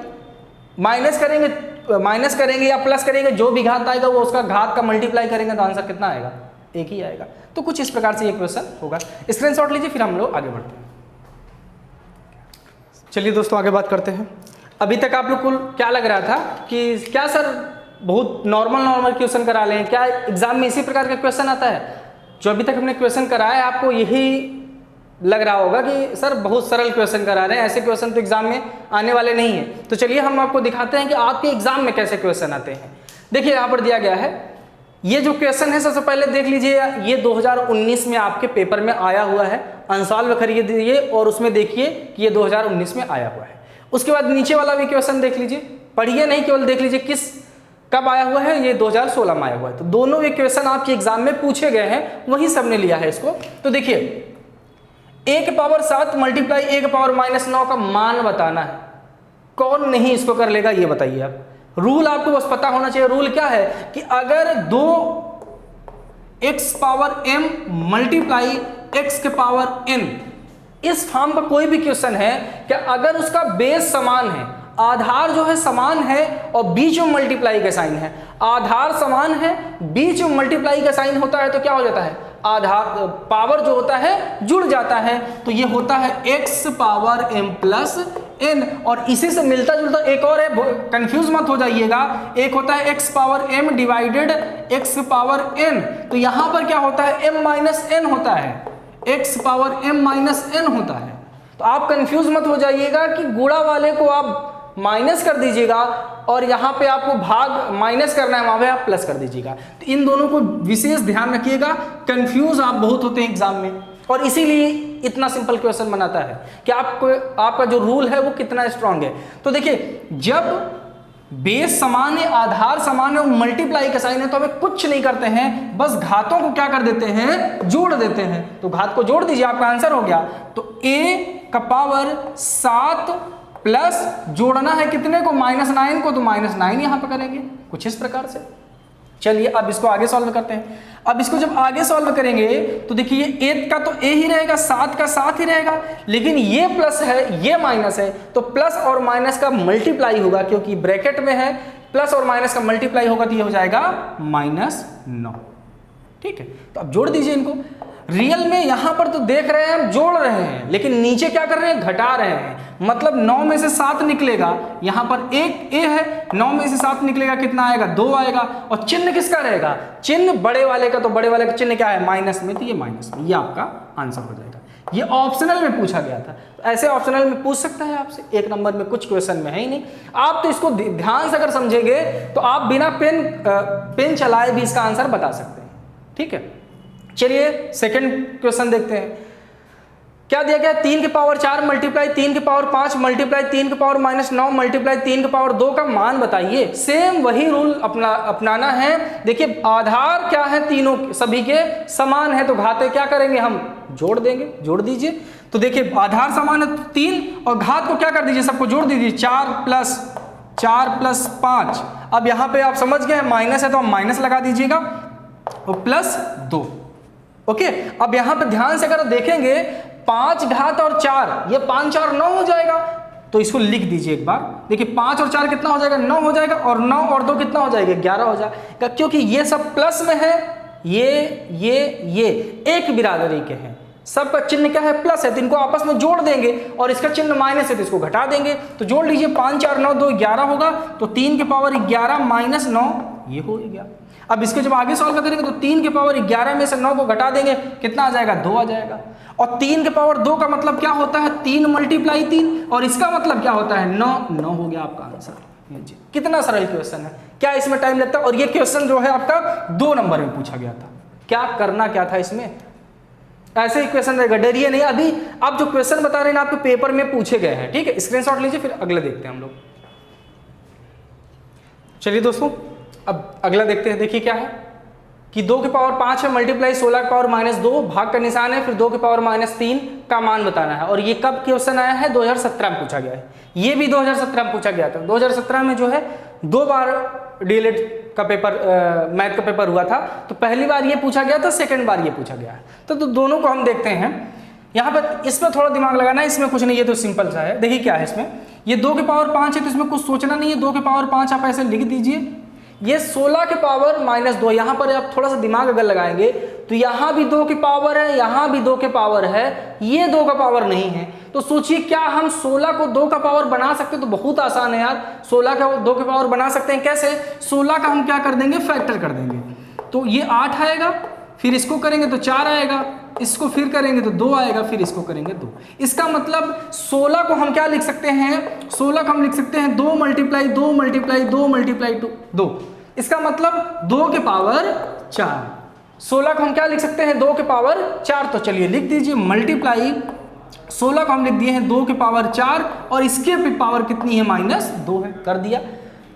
माइनस करेंगे या प्लस करेंगे, जो भी घात आएगा वो उसका घात का मल्टीप्लाई करेंगे तो आंसर कितना आएगा, 1 ही आएगा। तो कुछ इस प्रकार से ये क्वेश्चन होगा। स्क्रीनशॉट लीजिए, फिर हम लोग आगे बढ़ते हैं। चलिए दोस्तों आगे बात करते हैं। अभी तक आप लोग को क्या लग रहा था कि क्या सर बहुत नॉर्मल क्वेश्चन करा लें, क्या एग्जाम में इसी प्रकार का क्वेश्चन आता है? जो अभी तक हमने क्वेश्चन कराया है आपको यही लग रहा होगा कि सर बहुत सरल क्वेश्चन करा रहे हैं, ऐसे क्वेश्चन तो एग्जाम में आने वाले नहीं है। तो चलिए हम आपको दिखाते हैं कि आपके एग्जाम में कैसे क्वेश्चन आते हैं। देखिए यहाँ पर दिया गया है, ये जो क्वेश्चन है सबसे पहले देख लीजिए, ये 2019 में आपके पेपर में आया हुआ है, अनसॉल्व करिए और उसमें देखिए कि ये 2019 में आया हुआ है। उसके बाद नीचे वाला भी क्वेश्चन देख लीजिए, पढ़िए नहीं, केवल देख लीजिए किस कब आया हुआ है, ये 2016 में आया हुआ है। तो दोनों ये क्वेश्चन आपके एग्जाम में पूछे गए हैं, वही सबने लिया है इसको। तो देखिए a⁻7 मल्टीप्लाई a⁻−9 का मान बताना है, कौन नहीं इसको कर लेगा ये बताइए आप। रूल आपको बस पता होना चाहिए। रूल क्या है कि अगर 2x⁻m मल्टीप्लाई x⁻n इस फॉर्म का कोई भी क्वेश्चन है कि अगर उसका बेस समान है, आधार जो है समान है और बीच में मल्टीप्लाई का साइन है, आधार समान है बीच में मल्टीप्लाई का साइन होता है तो क्या हो जाता है, आधार पावर जो होता है जुड़ जाता है। तो ये होता है x⁻m+n। और इसी से मिलता जुलता एक और है, कंफ्यूज मत हो जाइएगा, एक होता है x⁻m डिवाइडेड x⁻n। तो यहां पर क्या होता है, m-n होता है, x⁻m-n होता है। तो आप कंफ्यूज मत हो जाइएगा कि गुणा वाले को आप माइनस कर दीजिएगा और यहाँ पे आपको भाग माइनस करना है, वहां पे आप प्लस कर दीजिएगा। तो इन दोनों को विशेष ध्यान रखिएगा, कंफ्यूज आप बहुत होते हैं एग्जाम में, और इसीलिए इतना सिंपल क्वेश्चन बनाता है कि आपका जो रूल है वो कितना स्ट्रांग है। तो देखिए जब बेस समान है, आधार समान है और मल्टीप्लाई का साइन है तो हमें कुछ नहीं करते हैं, बस घातों को क्या कर देते हैं, जोड़ देते हैं। तो घात को जोड़ दीजिए, आपका आंसर हो गया। तो a⁻7 प्लस जोड़ना है कितने को, -9 को, तो -9 यहां पर करेंगे कुछ इस प्रकार से। चलिए अब इसको आगे सॉल्व करते हैं। अब इसको जब आगे सॉल्व करेंगे तो देखिए 8 का तो a ही रहेगा, 7 का 7 ही रहेगा, लेकिन ये प्लस है ये माइनस है, तो प्लस और माइनस का मल्टीप्लाई होगा, क्योंकि ब्रैकेट में है, प्लस और माइनस का मल्टीप्लाई होगा तो ये हो जाएगा -9। ठीक है, तो अब जोड़ दीजिए इनको। रियल में यहां पर तो देख रहे हैं हम जोड़ रहे हैं, लेकिन नीचे क्या कर रहे हैं, घटा रहे हैं। मतलब 9 में से 7 निकलेगा, यहां पर एक a है, 9 में से 7 निकलेगा कितना आएगा, 2 आएगा। और चिन्ह किसका रहेगा, चिन्ह बड़े वाले का, तो बड़े वाले का चिन्ह क्या है, माइनस में, तो ये माइनस में, ये आपका आंसर हो जाएगा। ये ऑप्शनल में पूछा गया था, तो ऐसे ऑप्शनल में पूछ सकता है आपसे, 1 नंबर में कुछ क्वेश्चन में है ही नहीं। आप तो इसको ध्यान से अगर समझेंगे तो आप बिना पेन चलाए भी इसका आंसर बता सकते हैं। ठीक है, चलिए सेकंड क्वेश्चन देखते हैं। क्या दिया गया, 3⁴ मल्टीप्लाई 3⁵ मल्टीप्लाई 3⁻−9 मल्टीप्लाई 3⁵2 का मान बताइए। सेम वही रूल अपनाना है। देखिए आधार क्या है, तीनों सभी के समान है, तो घाते क्या करेंगे, हम जोड़ देंगे। जोड़ दीजिए, तो देखिए आधार समान है 3 और घात को क्या कर दीजिए, सबको जोड़ दीजिए, 4 + 5। अब यहाँ पे आप समझ गए माइनस है तो हम माइनस लगा दीजिएगा और +2। ओके, अब यहां पर ध्यान से अगर देखेंगे 5 घात और 4, ये 5 4 9 हो जाएगा, तो इसको लिख दीजिए एक बार। देखिए 5 और 4 कितना हो जाएगा, 9 हो जाएगा, और 9 और 2 कितना हो जाएगा, 11 हो जाएगा, क्योंकि ये सब प्लस में है, ये एक बिरादरी के हैं, सबका चिन्ह क्या है, प्लस है, तो इनको आपस में जोड़ देंगे, और इसका चिन्ह माइनस है तो इसको घटा देंगे। तो जोड़ लीजिए, 5 4 9 2 11 होगा, तो 3⁻11 - 9 ये हो गया। अब इसको जब आगे सॉल्व करेंगे तो 3⁻11 में से 9 को घटा देंगे, कितना आ जाएगा, 2 आ जाएगा। और 3⁻2 का मतलब क्या होता है, 3 × 3, और इसका मतलब क्या होता है, 9 हो गया आपका आंसर। कितना सरल क्वेश्चन है, क्या इसमें टाइम लगता है। और ये क्वेश्चन जो है आपका 2 नंबर में पूछा गया था। क्या करना क्या था इसमें, ऐसे इक्वेशन रहेगा, डरिए नहीं। अभी आप जो क्वेश्चन बता रहे हैं ना आपके पेपर में पूछे गए हैं, ठीक है, स्क्रीनशॉट लीजिए, फिर अगले देखते हैं हम लोग। चलिए दोस्तों अब अगला देखते हैं। देखिए क्या है कि 2 की पावर 5 है मल्टीप्लाई 16 की पावर -2, भाग का निशान है, फिर 2 की पावर -3 का मान बताना है। और ये कब क्वेश्चन आया है? 2017 में पूछा गया है। ये भी 2017 में पूछा गया था। 2017 में जो है 2 बार डीएलएड का पेपर मैथ का पेपर हुआ था। तो पहली बार ये पूछा गया था, सेकंड बार ये पूछा गया है। तो दोनों को हम देखते हैं। यहाँ पर इसमें थोड़ा दिमाग लगाना है, इसमें कुछ नहीं, ये तो सिंपल सा है। देखिए क्या है इसमें, ये 2 की पावर 5 है तो इसमें कुछ सोचना नहीं है। 2 की पावर 5 आप ऐसे लिख दीजिए। ये 16 की पावर -2, यहाँ पर आप थोड़ा सा दिमाग अगर लगाएंगे तो यहाँ भी 2 की पावर है, यहाँ भी 2 की पावर है, ये 2 का पावर नहीं है। तो सोचिए क्या हम 16 को 2 का पावर बना सकते हैं? तो बहुत आसान है यार, 16 का 2 के पावर बना सकते हैं। कैसे? 16 का हम क्या कर देंगे? फैक्टर कर देंगे। तो ये 8 आएगा, फिर इसको करेंगे तो 4 आएगा, इसको फिर करेंगे तो 2 आएगा, फिर इसको करेंगे 2। इसका मतलब 16 को हम क्या लिख सकते हैं? 16 को हम लिख सकते हैं 2 × 2 × 2 × 2। इसका मतलब 2 के पावर 4। 16 को हम क्या लिख सकते हैं? 2 के पावर 4। तो चलिए लिख दीजिए मल्टीप्लाई 16 को हम लिख दिए हैं 2 के पावर 4 और इसके पावर कितनी है? -2 है। कर दिया।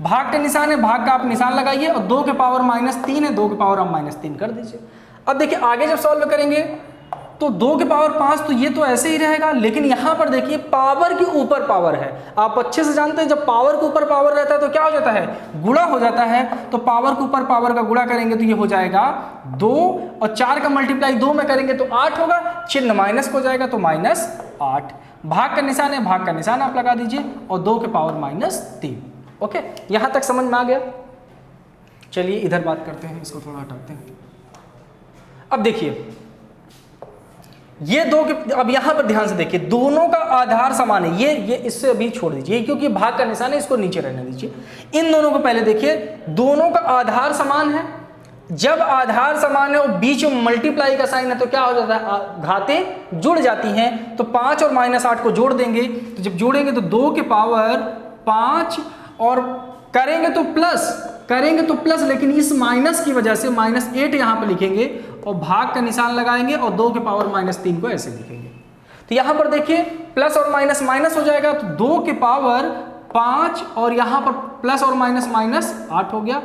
भाग का निशान है, भाग का आप निशान लगाइए और 2 के पावर -3 है, 2 के पावर आप -3 कर दीजिए। अब देखिए आगे जब सॉल्व करेंगे तो 2 के पावर 5 तो ये तो ऐसे ही रहेगा, लेकिन यहाँ पर देखिए पावर के ऊपर पावर है। आप अच्छे से जानते हैं जब पावर के ऊपर पावर रहता है तो क्या हो जाता है? गुणा हो जाता है। तो पावर के ऊपर पावर का गुणा करेंगे तो ये हो जाएगा 2 और 4 का मल्टीप्लाई 2 में करेंगे तो 8 होगा, चिन्ह माइनस हो जाएगा तो -8। भाग का निशान है, भाग का निशान आप लगा दीजिए और 2 के पावर -3। ओके, यहाँ तक समझ में आ गया? चलिए इधर बात करते हैं, इसको थोड़ा हटाते हैं। अब देखिए ये 2 के, अब यहां पर ध्यान से देखिए दोनों का आधार समान है। ये इससे अभी छोड़ दीजिए क्योंकि भाग का निशान है, इसको नीचे रहने दीजिए। इन दोनों को पहले देखिए, दोनों का आधार समान है। जब आधार समान है और बीच में मल्टीप्लाई का साइन है तो क्या हो जाता है? घातें जुड़ जाती हैं। तो 5 और -8 को जोड़ देंगे, तो जब जोड़ेंगे तो 2 के पावर 5 और करेंगे तो प्लस, लेकिन इस माइनस की वजह से -8 यहाँ पर लिखेंगे और भाग का निशान लगाएंगे और 2 के पावर -3 को ऐसे लिखेंगे। तो यहाँ पर देखिए प्लस और माइनस माइनस हो जाएगा, तो 2 के पावर 5 और यहाँ पर प्लस और माइनस 8 हो गया।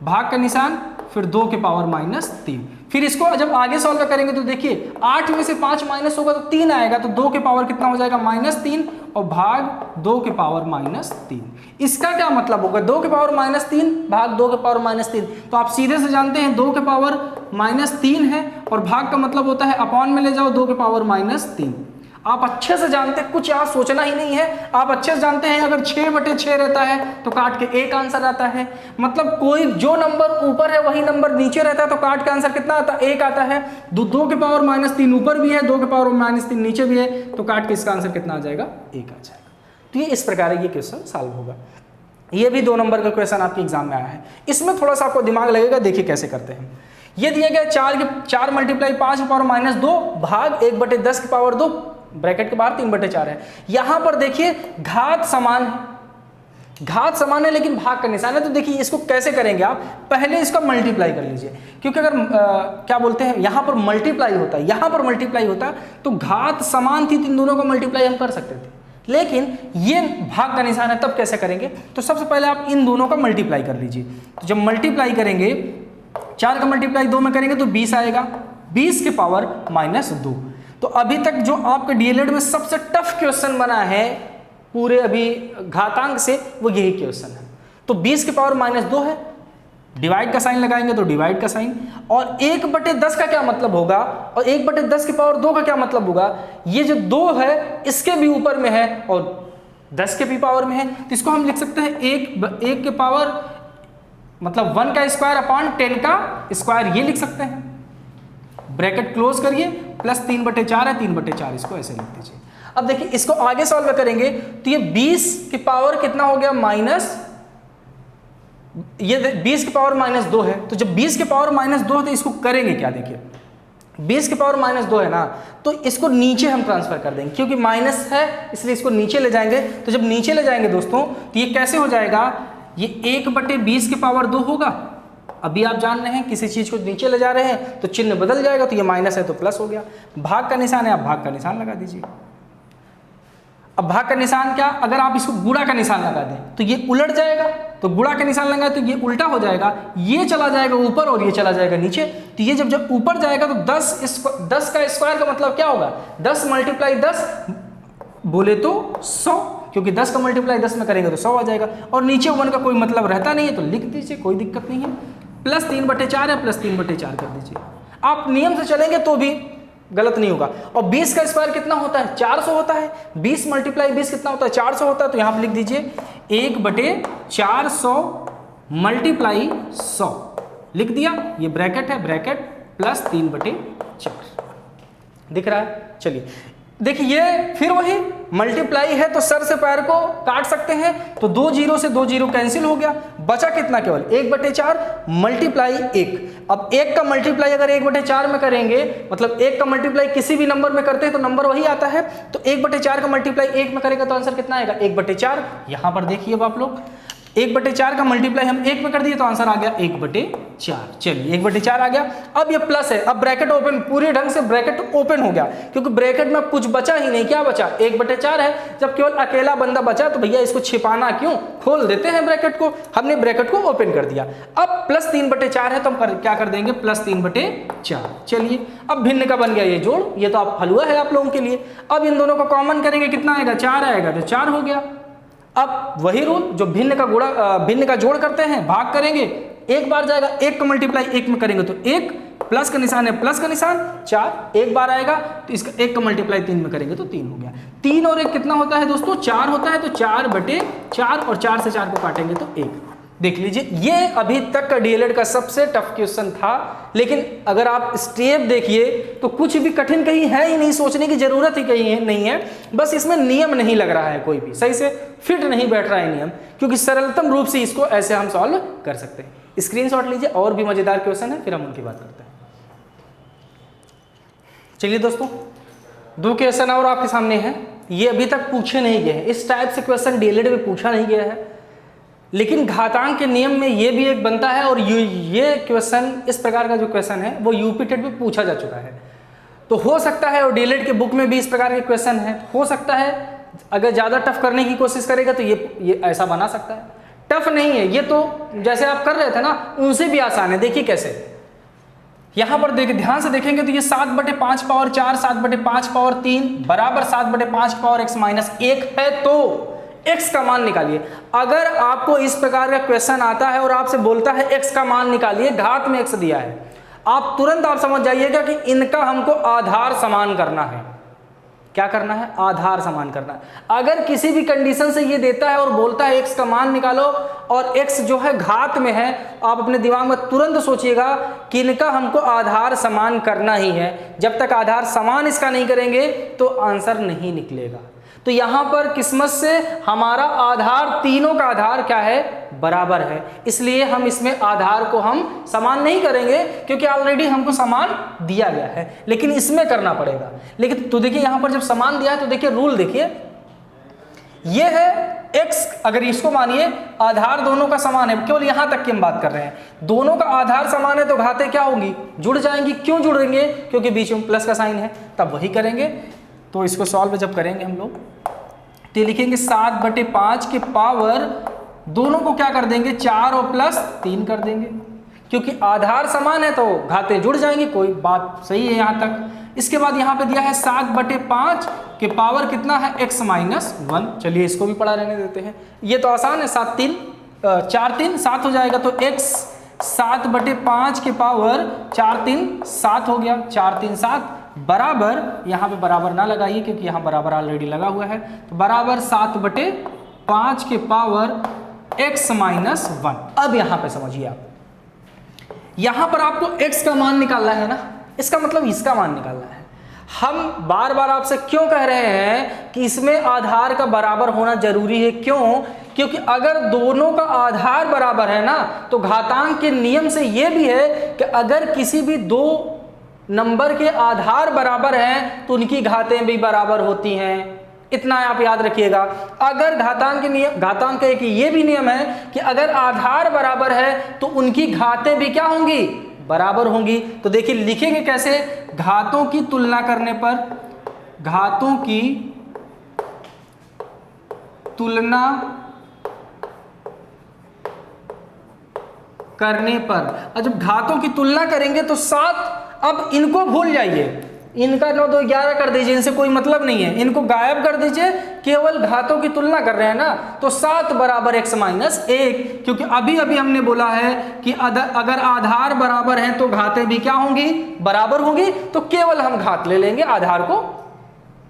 भाग का निशान, फिर 2 के पावर -3। फिर इसको जब आगे सॉल्व करेंगे तो देखिए 8 में से 5 माइनस होगा तो 3 आएगा, तो 2 के पावर कितना हो जाएगा? -3 और भाग 2 के पावर -3। इसका क्या मतलब होगा? 2 के पावर -3 भाग 2 के पावर -3। तो आप सीधे से जानते हैं 2 के पावर -3 है और भाग का मतलब होता है अपॉन में ले जाओ 2 के पावर -3। आप अच्छे से जानते हैं, कुछ यहाँ सोचना ही नहीं है। आप अच्छे से जानते हैं अगर 6/6 रहता है तो काट के 1 आंसर आता है। मतलब कोई जो नंबर ऊपर है वही नंबर नीचे रहता है तो काट के आंसर कितना आता है? 1 आता है। 2 के पावर -3 ऊपर भी है, 2 के पावर -3 नीचे भी है, तो काट के इसका आंसर कितना आ जाएगा? 1 आ जाएगा। तो ये इस प्रकार ये क्वेश्चन सॉल्व होगा। ये भी 2 नंबर का क्वेश्चन आपके एग्जाम में आया है। इसमें थोड़ा सा आपको दिमाग लगेगा। देखिए कैसे करते हैं। ये दिया गया 4 × 5 की पावर -2 भाग 1/10 की पावर 2, ब्रैकेट के बाहर 3/4 है। यहां पर देखिए घात समान है लेकिन भाग का निशान है। तो देखिए इसको कैसे करेंगे आप? पहले इसका मल्टीप्लाई कर लीजिए, क्योंकि अगर क्या बोलते हैं यहां पर मल्टीप्लाई होता है, यहां पर मल्टीप्लाई होता तो घात समान थी, इन दोनों का मल्टीप्लाई हम कर सकते थे, लेकिन ये भाग का निशान है। तब कैसे करेंगे? तो सबसे पहले आप इन दोनों का मल्टीप्लाई कर लीजिए। तो जब मल्टीप्लाई करेंगे 4 का मल्टीप्लाई 2 में करेंगे तो 20 आएगा, 20 के पावर -2। तो अभी तक जो आपके डीएलएड में सबसे टफ क्वेश्चन बना है पूरे अभी घातांक से, वो यही क्वेश्चन है। तो 20 के पावर -2 है, डिवाइड का साइन लगाएंगे तो डिवाइड का साइन, और 1/10 का क्या मतलब होगा और 1/10 के पावर 2 का क्या मतलब होगा? ये जो 2 है इसके भी ऊपर में है और 10 के भी पावर में है, तो इसको हम लिख सकते हैं 1 के पावर मतलब 1 का स्क्वायर अपॉन 10 का स्क्वायर, ये लिख सकते हैं। ब्रैकेट क्लोज करिए, प्लस 3/4 है, 3/4 इसको ऐसे लिख दीजिए। अब देखिए इसको आगे सॉल्व करेंगे तो ये 20 की पावर कितना हो गया? ये 20 की पावर -2 है। तो जब 20 की पावर -2 है तो इसको करेंगे क्या? देखिए 20 की पावर -2 है ना, तो इसको नीचे हम ट्रांसफर कर देंगे, क्योंकि माइनस है इसलिए इसको नीचे ले जाएंगे। तो जब नीचे ले जाएंगे दोस्तों तो ये कैसे हो जाएगा? ये 1/20 की पावर 2 होगा अभी आप जान रहे हैं किसी चीज को नीचे ले जा रहे हैं तो चिन्ह बदल जाएगा, तो ये माइनस है तो प्लस हो गया। भाग का निशान है, आप भाग का निशान लगा दीजिए। अब भाग का निशान क्या, अगर आप इसको गुणा का निशान लगा दें तो ये उलट जाएगा, तो गुणा का निशान लगाए तो ये उल्टा हो जाएगा, ये चला जाएगा ऊपर और ये चला जाएगा नीचे। तो ये जब ऊपर जाएगा तो 10 का स्क्वायर का मतलब क्या होगा, 10 × 10 बोले तो 100, क्योंकि 10 का मल्टीप्लाई 10 में करेंगे तो 100 आ जाएगा। और नीचे 1 का कोई मतलब रहता नहीं है तो लिख दीजिए, कोई दिक्कत नहीं है। +3/4 है, +3/4 कर दीजिए। आप नियम से चलेंगे तो भी गलत नहीं होगा। और 20 का स्क्वायर कितना होता है, 400 होता है। 20 × 20 कितना होता है, 400 होता है। तो यहाँ पर लिख दीजिए 1/400 × 100 लिख दिया। ये ब्रैकेट है, ब्रैकेट +3/4 दिख रहा है। चलिए देखिए, ये फिर वही मल्टीप्लाई है तो सर से पैर को काट सकते हैं, तो 2 0 से 2 0 कैंसिल हो गया, बचा कितना, केवल 1/4 × 1। अब 1 का मल्टीप्लाई अगर 1/4 में करेंगे, मतलब 1 का मल्टीप्लाई किसी भी नंबर में करते हैं तो नंबर वही आता है, तो 1/4 का मल्टीप्लाई 1 में करेगा तो आंसर कितना आएगा, 1/4। यहां पर देखिए अब आप लोग 1/4 का मल्टीप्लाई हम 1 में कर दिए तो आंसर आ गया 1/4। चलिए 1/4 आ गया। अब ये प्लस है, अब ब्रैकेट ओपन, पूरी ढंग से ब्रैकेट ओपन हो गया, क्योंकि ब्रैकेट में कुछ बचा ही नहीं। क्या बचा, 1/4 है। जब केवल अकेला बंदा बचा तो भैया इसको छिपाना क्यों, खोल देते हैं ब्रैकेट को। हमने ब्रैकेट को ओपन कर दिया। अब +3/4 है तो हम क्या कर देंगे, +3/4। चलिए अब भिन्न का बन गया ये जोड़, ये तो आप हलवा है आप लोगों के लिए। अब इन दोनों को कॉमन करेंगे, कितना आएगा, 4 आएगा, तो 4 हो गया। अब वही रूल जो भिन्न का जोड़ करते हैं, भाग करेंगे, एक बार जाएगा, 1 का मल्टीप्लाई 1 में करेंगे तो 1, प्लस का निशान है, प्लस का निशान 4, एक बार आएगा तो इसका 1 का मल्टीप्लाई 3 में करेंगे तो 3 हो गया। 3 और 1 कितना होता है दोस्तों, 4 होता है, तो 4/4 और 4 से 4 को काटेंगे तो 1। देख लीजिए, ये अभी तक का डीएलएड का सबसे टफ क्वेश्चन था, लेकिन अगर आप स्टेप देखिए तो कुछ भी कठिन कहीं है ही नहीं, सोचने की जरूरत ही कहीं नहीं है। बस इसमें नियम नहीं लग रहा है, कोई भी सही से फिट नहीं बैठ रहा है नियम, क्योंकि सरलतम रूप से इसको ऐसे हम सॉल्व कर सकते हैं। स्क्रीनशॉट लीजिए, और भी मजेदार क्वेश्चन है, फिर हम उनकी बात करते हैं। चलिए दोस्तों, 2 क्वेश्चन और आपके सामने हैं। ये अभी तक पूछे नहीं गए हैं, इस टाइप से क्वेश्चन डीएलएड में पूछा नहीं गया है, लेकिन घातांक के नियम में ये भी एक बनता है। और ये क्वेश्चन, इस प्रकार का जो क्वेश्चन है वो यूपी टेट में पूछा जा चुका है, तो हो सकता है और डीएलएड के बुक में भी इस प्रकार के क्वेश्चन है। हो सकता है अगर ज़्यादा टफ करने की कोशिश करेगा तो ये ऐसा बना सकता है। टफ नहीं है ये, तो जैसे आप कर रहे थे ना, उनसे भी आसान है। देखिए कैसे, यहां पर देखिए, ध्यान से देखेंगे तो ये 7/5 पावर 4, 7/5 पावर 3 बराबर 7/5 पावर x - 1 है, तो x का मान निकालिए। अगर आपको इस प्रकार का क्वेश्चन आता है और आपसे बोलता है x का मान निकालिए, घात में x दिया है, आप तुरंत समझ जाइएगा कि इनका हमको आधार समान करना है। क्या करना है, आधार समान करना है। अगर किसी भी कंडीशन से ये देता है और बोलता है x का मान निकालो, और x जो है घात में है, आप अपने दिमाग में तुरंत सोचिएगा कि इनका हमको आधार समान करना ही है। जब तक आधार समान इसका नहीं करेंगे तो आंसर नहीं निकलेगा। तो यहां पर किस्मत से हमारा आधार, तीनों का आधार क्या है, बराबर है, इसलिए हम इसमें आधार को हम समान नहीं करेंगे, क्योंकि ऑलरेडी हमको समान दिया गया है, लेकिन इसमें करना पड़ेगा। लेकिन तो देखिए यहां पर जब समान दिया है तो देखिए रूल देखिए, ये है x, अगर इसको मानिए आधार दोनों का समान है, केवल यहां तक की हम बात कर रहे हैं, दोनों का आधार समान है तो घातें क्या होंगी, जुड़ जाएंगी। क्यों जुड़ेंगे, क्योंकि बीच में प्लस का साइन है, तब वही करेंगे। तो इसको सॉल्व जब करेंगे हम लोग तो लिखेंगे 7/5 के पावर, दोनों को क्या कर देंगे, 4 और +3 कर देंगे, क्योंकि आधार समान है तो घातें जुड़ जाएंगी। कोई बात सही है यहाँ तक। इसके बाद यहाँ पे दिया है 7/5 के पावर कितना है, x - 1। चलिए इसको भी पढ़ा रहने देते हैं, ये तो आसान है। 4 3 7 हो जाएगा, तो x 7/5 के पावर 4 3 7 हो गया, 4 3 7 बराबर, यहाँ पे बराबर ना लगाइए क्योंकि यहाँ बराबर ऑलरेडी लगा हुआ है, तो बराबर 7/5 के पावर x - 1। अब यहाँ पे समझिए आप, यहाँ पर आपको x का मान निकालना है ना, इसका मतलब इसका मान निकालना है। हम बार बार आपसे क्यों कह रहे हैं कि इसमें आधार का बराबर होना जरूरी है, क्यों, क्योंकि अगर दोनों का आधार बराबर है ना, तो घातांक के नियम से यह भी है कि अगर किसी भी दो नंबर के आधार बराबर हैं तो उनकी घातें भी बराबर होती हैं। इतना आप याद रखिएगा। अगर घातांक के नियम, घातांक का एक ये भी नियम है कि अगर आधार बराबर है तो उनकी घातें भी क्या होंगी, बराबर होंगी। तो देखिए लिखेंगे कैसे, घातों की तुलना करने पर, घातों की तुलना करने पर, और जब घातों की तुलना करेंगे तो 7, अब इनको भूल जाइए, इनका 9 2 11 कर दीजिए, इनसे कोई मतलब नहीं है, इनको गायब कर दीजिए, केवल घातों की तुलना कर रहे हैं ना। तो 7 बराबर x माइनस 1, क्योंकि अभी अभी हमने बोला है कि अगर आधार बराबर है तो घातें भी क्या होंगी, बराबर होंगी। तो केवल हम घात ले लेंगे, आधार को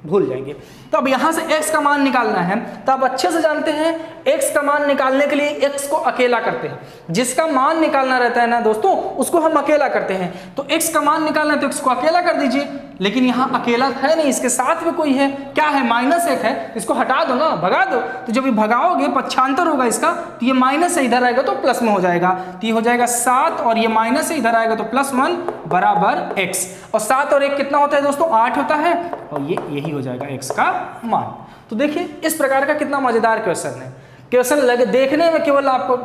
भूल जाएंगे। तो अब यहां से x का मान निकालना है, तो आप अच्छे से जानते हैं x का मान निकालने के लिए x को अकेला करते हैं। जिसका मान निकालना रहता है ना दोस्तों, उसको हम अकेला करते हैं। तो x का मान निकालना है तो x को अकेला कर दीजिए, लेकिन यहां अकेला है नहीं, इसके साथ में कोई है, क्या है, -1 है, इसको हटा दो ना, भगा दो। तो जब ये भगाओगे पक्षांतर होगा इसका, तो ये माइनस से इधर आएगा तो प्लस में हो जाएगा, तो ये हो जाएगा 7, और ये माइनस से इधर आएगा तो +1 बराबर x। और 7 और 1 कितना होता है दोस्तों, 8 होता है, और ये यही हो जाएगा x का मान। तो देखिए इस प्रकार का कितना मजेदार क्वेश्चन है। क्वेश्चन लगे देखने में केवल आपको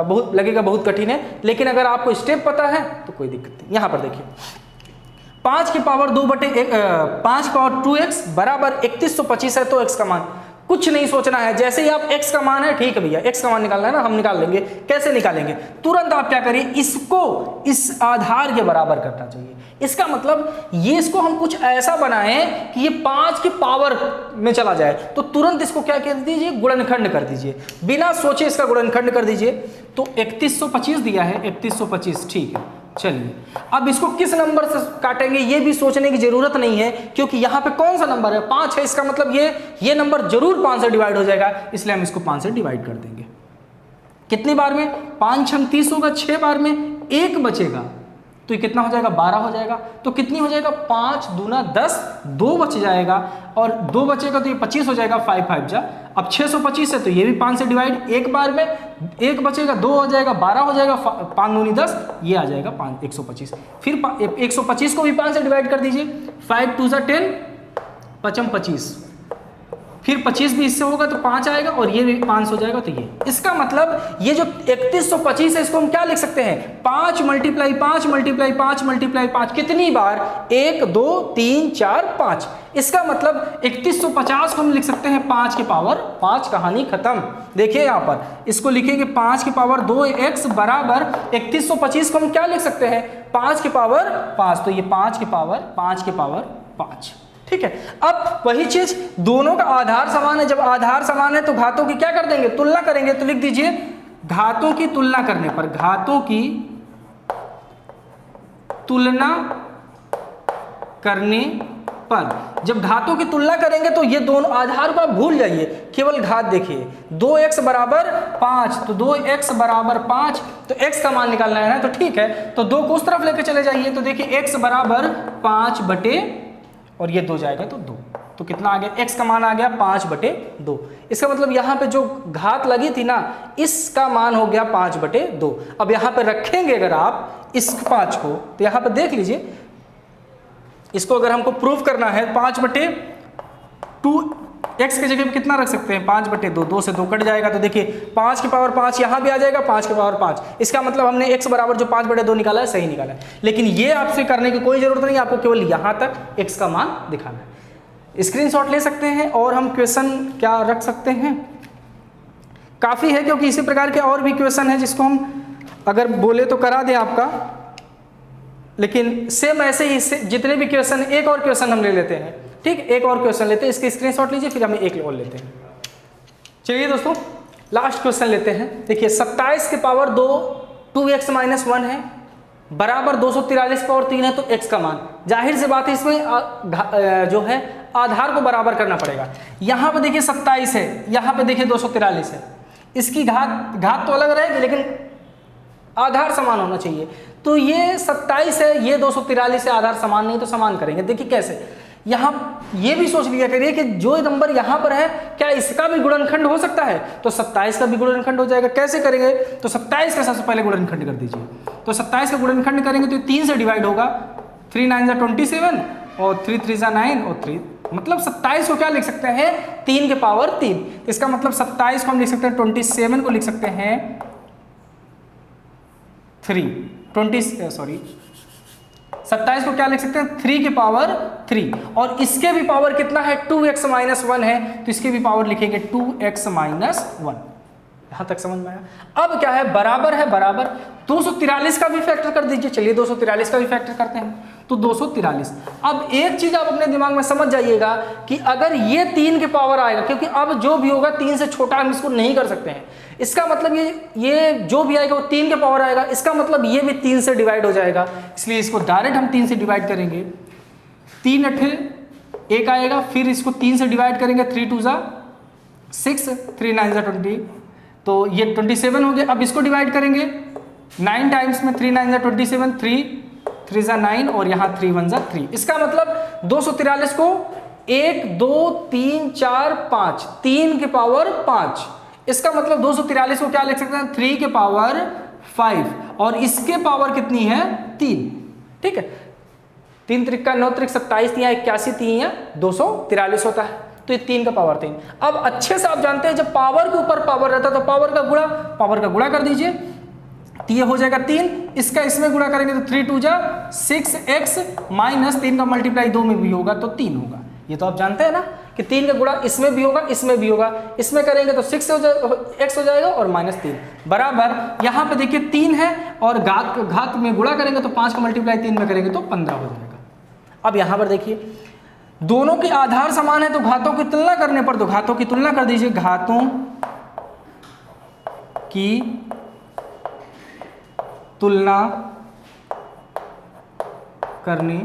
बहुत लगेगा बहुत कठिन है, लेकिन अगर आपको स्टेप पता है तो कोई दिक्कत नहीं। यहां पर देखिए 5 की पावर 2x बराबर 3125 है, तो x का मान कुछ नहीं सोचना है। जैसे ही आप x का मान है, ठीक है भैया x का मान निकालना है ना, हम निकाल लेंगे। कैसे निकालेंगे, तुरंत आप क्या करिए, इसको इस आधार के बराबर करना चाहिए। इसका मतलब ये, इसको हम कुछ ऐसा बनाएं कि ये 5 की पावर में चला जाए, तो तुरंत इसको क्या कर दीजिए, गुणनखंड कर दीजिए, बिना सोचे इसका गुणनखंड कर दीजिए। तो 3125 दिया है, 3125, ठीक है। चलिए अब इसको किस नंबर से काटेंगे ये भी सोचने की जरूरत नहीं है, क्योंकि यहाँ पे कौन सा नंबर है, 5 है, इसका मतलब ये नंबर जरूर 5 से डिवाइड हो जाएगा, इसलिए हम इसको 5 से डिवाइड कर देंगे। कितनी बार में, 5 6 30 होगा, 6 बार में 1 बचेगा, तो ये कितना हो जाएगा, 12 हो जाएगा। तो कितनी हो जाएगा, 5 दूना 10, 2 बच जाएगा, और 2 बचेगा तो ये 25 हो जाएगा, 5 5 जा। अब 625 है तो ये भी 5 से डिवाइड, 1 बार में 1 बचेगा, 2 हो जाएगा, 12 हो जाएगा, 5 दूनी 10, ये आ जाएगा 125। फिर 125 को भी 5 से डिवाइड कर दीजिए, 5 2 10, 5 25, फिर 25 भी इससे होगा तो 5 आएगा, और ये भी 5 हो जाएगा, तो ये इसका मतलब ये जो 3125 है इसको हम क्या लिख सकते हैं, 5 × 5 × 5 × 5, कितनी बार, 1 2 3 4 5। इसका मतलब 3150 को हम लिख सकते हैं 5 की पावर 5, कहानी खत्म। देखिए यहाँ पर इसको लिखेंगे 5 की पावर 2x बराबर 3125 को हम क्या लिख सकते हैं, 5 की पावर 5, तो ये 5 की पावर 5, ठीक है। अब वही चीज, दोनों का आधार समान है, जब आधार समान है तो घातों की क्या कर देंगे, तुलना करेंगे। तो लिख दीजिए घातों की तुलना करने पर, घातों की तुलना करने पर, जब घातों की तुलना करेंगे तो ये दोनों आधार को आप भूल जाइए, केवल घात देखिए। 2x बराबर 5, तो 2x बराबर 5, तो x का मान निकालना है ना, तो ठीक है, तो 2 को उस तरफ लेके चले जाइए। तो देखिए x बराबर 5 बटे, और ये 2 जाएगा तो 2, तो कितना आ गया, x का मान आ गया 5 बटे 2। इसका मतलब यहाँ पे जो घात लगी थी ना, इसका मान हो गया 5 बटे 2। अब यहाँ पे रखेंगे अगर आप इस 5 को, तो यहाँ पे देख लीजिए, इसको अगर हमको प्रूव करना है 5 बटे 2, x की जगह पे कितना रख सकते हैं, 5 बटे 2, 2 से 2 कट जाएगा, तो देखिए 5 की पावर 5 यहाँ भी आ जाएगा, 5 की पावर 5। इसका मतलब हमने x बराबर जो 5 बटे 2 निकाला है, सही निकाला है। लेकिन ये आपसे करने की कोई जरूरत नहीं, आपको केवल यहाँ तक x का मान दिखाना है। स्क्रीनशॉट ले सकते हैं, और हम क्वेश्चन क्या रख सकते हैं, काफ़ी है, क्योंकि इसी प्रकार के और भी क्वेश्चन है जिसको हम अगर बोले तो करा दें आपका, लेकिन सेम ऐसे ही जितने भी क्वेश्चन, एक और क्वेश्चन हम ले लेते हैं, ठीक, एक और क्वेश्चन लेते हैं, इसके स्क्रीनशॉट लीजिए, फिर हम एक और लेते हैं। चलिए दोस्तों लास्ट क्वेश्चन लेते हैं। देखिए 27 की पावर 2x - 1 है, बराबर 243 पावर 3 है, तो x का मान, जाहिर सी बात है इसमें जो है आधार को बराबर करना पड़ेगा। यहाँ पे देखिए 27 है, यहाँ पे देखिए 243 है, इसकी घात तो अलग रहेगी, लेकिन आधार समान होना चाहिए। तो ये 27 है, ये 243 है, आधार समान नहीं तो समान करेंगे। देखिए कैसे, यहाँ ये भी सोच लिया करिए कि जो नंबर यहाँ पर है, क्या इसका भी गुणनखंड हो सकता है, तो 27 का भी गुणनखंड हो जाएगा। कैसे करेंगे, तो 27 का सबसे पहले गुणनखंड कर दीजिए। तो 27 का गुणनखंड करेंगे तो 3 से डिवाइड होगा, 3 9 27, और 3 3 9, और 3 मतलब 27 को क्या लिख सकते हैं 3 के पावर 3। इसका मतलब 27 को हम लिख सकते हैं 27 को लिख सकते हैं 27 को क्या लिख सकते हैं 3 के पावर 3। और इसके भी पावर कितना है 2x माइनस 1 है, तो इसके भी पावर लिखेंगे 2x माइनस 1। यहां तक समझ में आया। अब क्या है बराबर है बराबर 243 का भी फैक्टर कर दीजिए। चलिए 243 का भी फैक्टर करते हैं, तो 243। अब एक चीज आप अपने दिमाग में समझ जाइएगा कि अगर ये 3 के पावर आएगा, क्योंकि अब जो भी होगा 3 से छोटा हम इसको नहीं कर सकते हैं, इसका मतलब ये जो भी आएगा वो 3 के पावर आएगा, इसका मतलब ये भी 3 से डिवाइड हो जाएगा, इसलिए इसको डायरेक्ट हम 3 से डिवाइड करेंगे। 3 8 1 आएगा, फिर इसको 3 से डिवाइड करेंगे, 3 2 जा 6, 3 9 जा 20, तो ये 27 हो गया। अब इसको डिवाइड करेंगे 9 टाइम्स में, 3 9 जा 27, 3 3 जा 9 और यहाँ 3 1 जा 3। इसका मतलब 243 को 1 2 3 4 5 3 के पावर 5। इसका मतलब 243 को क्या लिख सकते हैं 3 के पावर 5 और इसके पावर कितनी है 3। ठीक है, 3 त्रिक का 9 त्रिक 27, यहाँ 81, 3 या 243 होता है, तो ये 3 का पावर 3। अब अच्छे से आप जानते हैं जब पावर के ऊपर पावर रहता है तो पावर का गुणा कर दीजिए, तो ये हो जाएगा 3, इसका इसमें गुणा करेंगे तो 3 2 जा 6x माइनस 3 का मल्टीप्लाई 2 में भी होगा तो 3 होगा। ये तो आप जानते हैं ना कि 3 का गुणा इसमें भी होगा इसमें भी होगा, इसमें करेंगे तो 6 x हो जाएगा और माइनस 3 बराबर यहाँ पे देखिए 3 है और घात में गुणा करेंगे तो 5 का मल्टीप्लाई 3 में करेंगे तो 15 हो जाएगा। अब यहाँ पर देखिए दोनों के आधार समान है तो घातों की तुलना करने पर, तो घातों की तुलना कर दीजिए, घातों की तुलना करने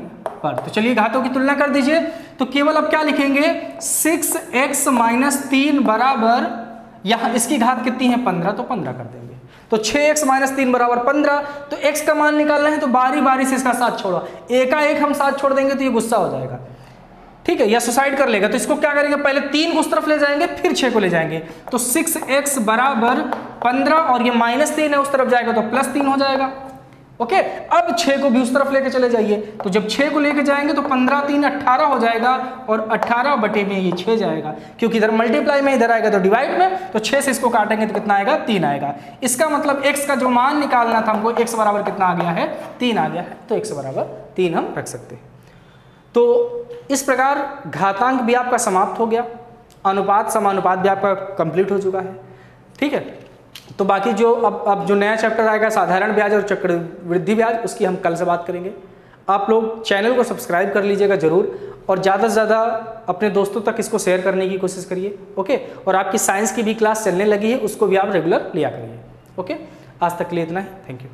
पर, तो चलिए घातों की तुलना कर दीजिए, तो केवल अब क्या लिखेंगे 6x माइनस 3 बराबर, यहां इसकी घात कितनी है 15, तो 15 कर देंगे, तो 6x माइनस 3 बराबर 15। तो x का मान निकालना है तो बारी बारी से इसका साथ छोड़ो, एकाएक हम साथ छोड़ देंगे तो ये गुस्सा हो जाएगा, ठीक है, या सुसाइड कर लेगा। तो इसको क्या करेंगे पहले 3 को उस तरफ ले जाएंगे फिर 6 को ले जाएंगे, तो 6x बराबर 15 और ये माइनस 3 है उस तरफ जाएगा तो प्लस 3 हो जाएगा। ओके, अब 6 को भी उस तरफ लेके चले जाइए, तो जब 6 को लेके जाएंगे तो 15 3 18 हो जाएगा और 18 बटे में ये 6 जाएगा, क्योंकि इधर मल्टीप्लाई में इधर आएगा तो डिवाइड में, तो 6 से इसको काटेंगे तो कितना आएगा 3 आएगा। इसका मतलब x का जो मान निकालना था हमको, x बराबर कितना आ गया है 3 आ गया है, तो x बराबर 3 हम रख सकते हैं। तो इस प्रकार घातांक भी आपका समाप्त हो गया, अनुपात समानुपात भी आपका कंप्लीट हो चुका है। ठीक है, तो बाकी जो अब जो नया चैप्टर आएगा साधारण ब्याज और चक्रवृद्धि ब्याज, उसकी हम कल से बात करेंगे। आप लोग चैनल को सब्सक्राइब कर लीजिएगा ज़रूर और ज़्यादा से ज़्यादा अपने दोस्तों तक इसको शेयर करने की कोशिश करिए। ओके, और आपकी साइंस की भी क्लास चलने लगी है, उसको भी आप रेगुलर लिया करिए। ओके, आज तक के लिए इतना ही, थैंक यू।